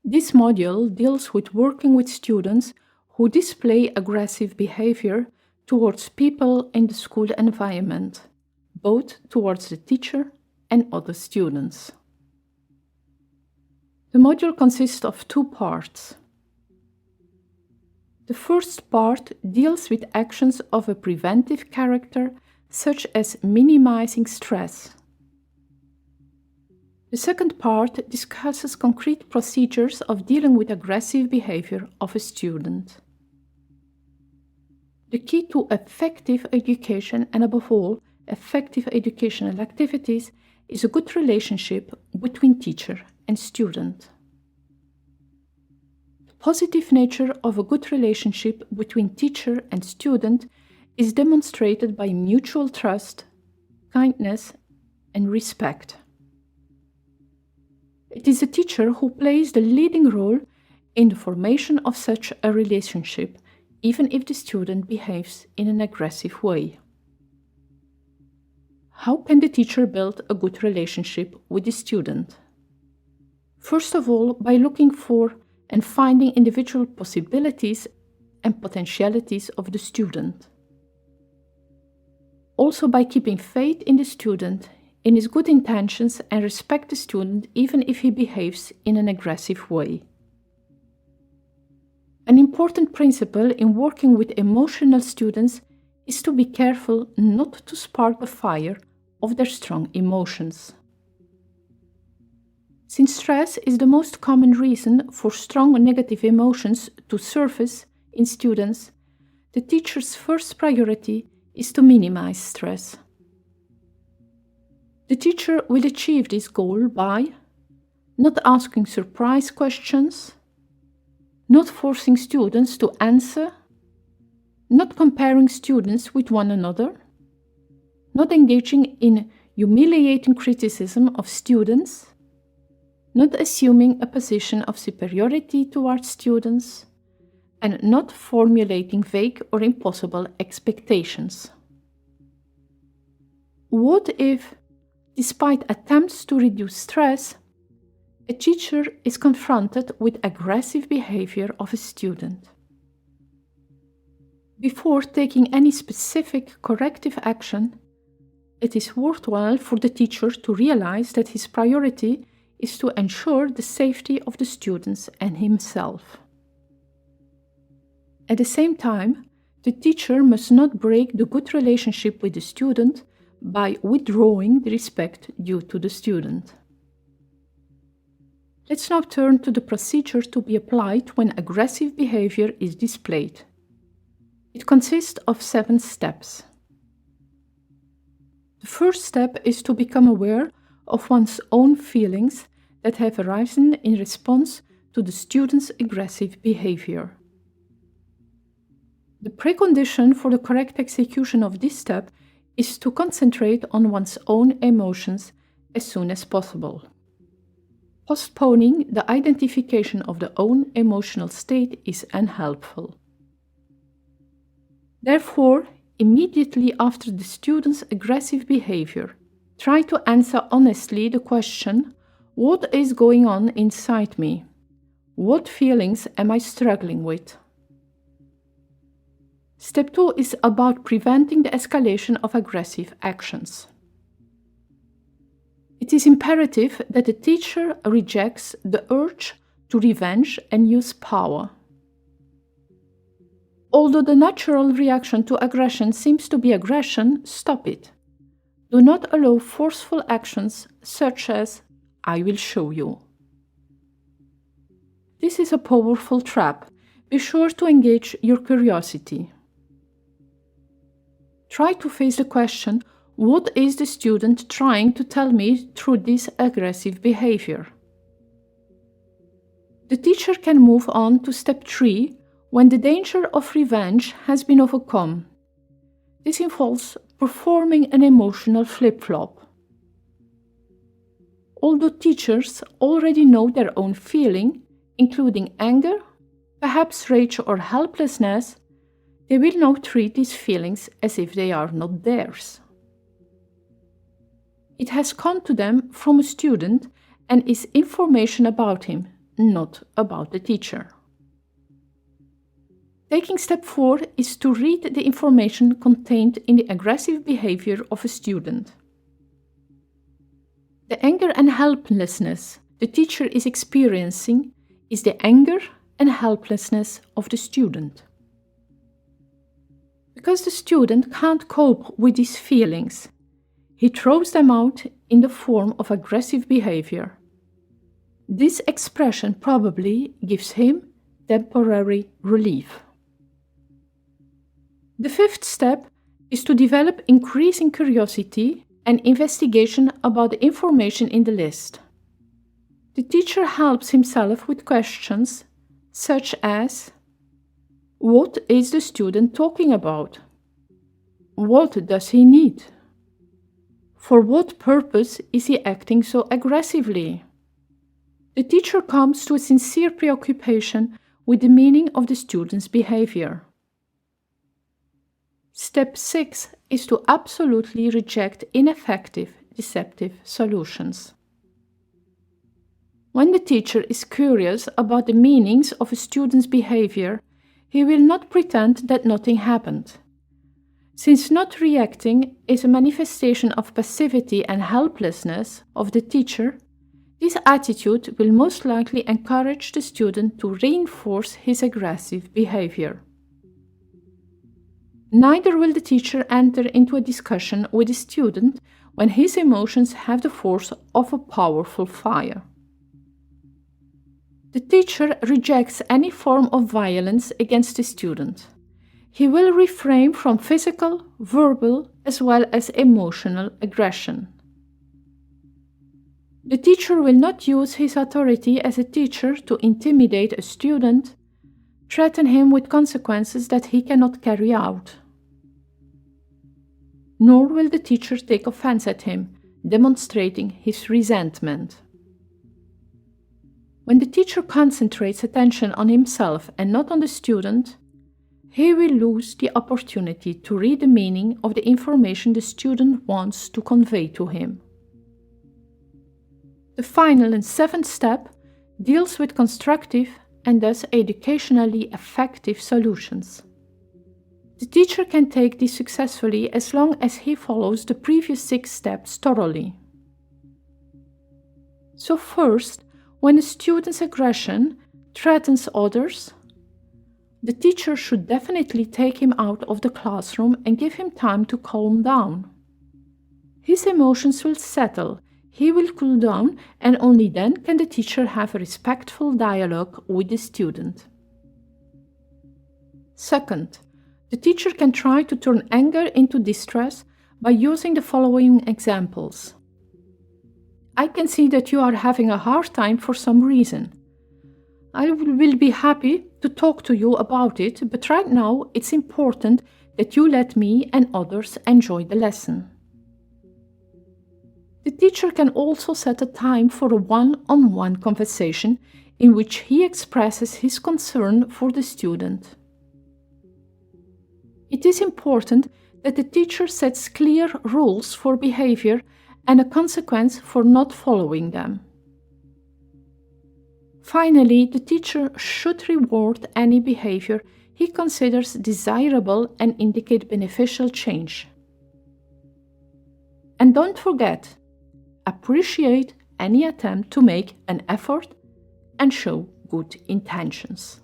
This module deals with working with students who display aggressive behavior towards people in the school environment, both towards the teacher and other students. The module consists of 2 parts. The first part deals with actions of a preventive character, such as minimizing stress. The second part discusses concrete procedures of dealing with aggressive behavior of a student. The key to effective education, and above all, effective educational activities, is a good relationship between teacher and student. The positive nature of a good relationship between teacher and student is demonstrated by mutual trust, kindness, and respect. It is the teacher who plays the leading role in the formation of such a relationship, even if the student behaves in an aggressive way. How can the teacher build a good relationship with the student? First of all, by looking for and finding individual possibilities and potentialities of the student. Also by keeping faith in the student, in his good intentions, and respect the student even if he behaves in an aggressive way. An important principle in working with emotional students is to be careful not to spark the fire of their strong emotions. Since stress is the most common reason for strong negative emotions to surface in students, the teacher's first priority is to minimize stress. The teacher will achieve this goal by not asking surprise questions, not forcing students to answer, not comparing students with one another, not engaging in humiliating criticism of students, not assuming a position of superiority towards students, and not formulating vague or impossible expectations. What if, despite attempts to reduce stress, a teacher is confronted with aggressive behavior of a student? Before taking any specific corrective action, it is worthwhile for the teacher to realize that his priority is to ensure the safety of the students and himself. At the same time, the teacher must not break the good relationship with the student by withdrawing the respect due to the student. Let's now turn to the procedure to be applied when aggressive behavior is displayed. It consists of 7 steps. The first step is to become aware of one's own feelings that have arisen in response to the student's aggressive behavior. The precondition for the correct execution of this step is to concentrate on one's own emotions as soon as possible. Postponing the identification of the own emotional state is unhelpful. Therefore, immediately after the student's aggressive behavior, try to answer honestly the question, what is going on inside me? What feelings am I struggling with? Step 2 is about preventing the escalation of aggressive actions. It is imperative that the teacher rejects the urge to revenge and use power. Although the natural reaction to aggression seems to be aggression, stop it. Do not allow forceful actions such as, "I will show you." This is a powerful trap. Be sure to engage your curiosity. Try to face the question, what is the student trying to tell me through this aggressive behavior? The teacher can move on to step 3 when the danger of revenge has been overcome. This involves performing an emotional flip-flop. Although teachers already know their own feeling, including anger, perhaps rage or helplessness, they will now treat these feelings as if they are not theirs. It has come to them from a student and is information about him, not about the teacher. Taking step 4 is to read the information contained in the aggressive behavior of a student. The anger and helplessness the teacher is experiencing is the anger and helplessness of the student. Because the student can't cope with these feelings, he throws them out in the form of aggressive behavior. This expression probably gives him temporary relief. The 5th step is to develop increasing curiosity and investigation about the information in the list. The teacher helps himself with questions such as: what is the student talking about? What does he need? For what purpose is he acting so aggressively? The teacher comes to a sincere preoccupation with the meaning of the student's behavior. Step 6 is to absolutely reject ineffective, deceptive solutions. When the teacher is curious about the meanings of a student's behavior, he will not pretend that nothing happened. Since not reacting is a manifestation of passivity and helplessness of the teacher, this attitude will most likely encourage the student to reinforce his aggressive behavior. Neither will the teacher enter into a discussion with the student when his emotions have the force of a powerful fire. The teacher rejects any form of violence against the student. He will refrain from physical, verbal, as well as emotional aggression. The teacher will not use his authority as a teacher to intimidate a student, threaten him with consequences that he cannot carry out. Nor will the teacher take offense at him, demonstrating his resentment. When the teacher concentrates attention on himself and not on the student, he will lose the opportunity to read the meaning of the information the student wants to convey to him. The final and 7th step deals with constructive and thus educationally effective solutions. The teacher can take this successfully as long as he follows the previous 6 steps thoroughly. So first, when a student's aggression threatens others, the teacher should definitely take him out of the classroom and give him time to calm down. His emotions will settle, he will cool down, and only then can the teacher have a respectful dialogue with the student. Second, the teacher can try to turn anger into distress by using the following examples. I can see that you are having a hard time for some reason. I will be happy to talk to you about it, but right now it's important that you let me and others enjoy the lesson. The teacher can also set a time for a one-on-one conversation in which he expresses his concern for the student. It is important that the teacher sets clear rules for behavior and a consequence for not following them. Finally, the teacher should reward any behavior he considers desirable and indicate beneficial change. And don't forget, appreciate any attempt to make an effort and show good intentions.